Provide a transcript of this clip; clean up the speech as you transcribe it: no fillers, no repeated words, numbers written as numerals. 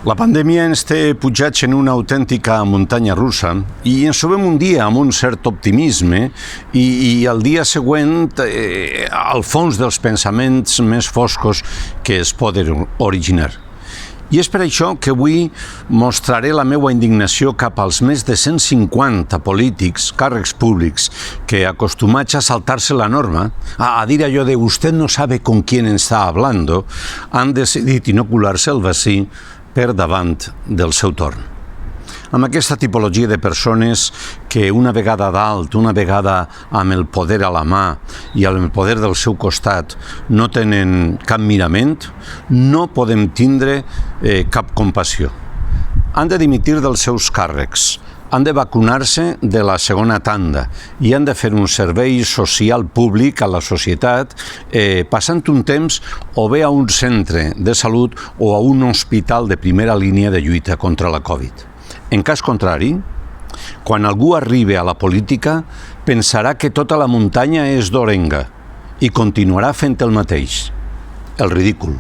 La pandèmia ens té pujats en una autèntica muntanya russa i ens trobem un dia amb un cert optimisme i el dia següent al fons dels pensaments més foscos que es poden originar. I és per això que avui mostraré la meva indignació cap als més de 150 polítics, càrrecs públics, que acostumats a saltar-se la norma, a dir allò de «usted no sabe con quién está hablando», han decidit inocular-se el vací per davant del seu torn. Amb aquesta tipologia de persones que una vegada dalt, una vegada amb el poder a la mà i amb el poder del seu costat no tenen cap mirament, no podem tindre cap compassió. Han de dimitir dels seus càrrecs, han de vacunar-se de la segona tanda i han de fer un servei social públic a la societat passant un temps o bé a un centre de salut o a un hospital de primera línia de lluita contra la Covid. En cas contrari, quan algú arribi a la política, pensarà que tota la muntanya és d'Orenga i continuarà fent el mateix, el ridícul.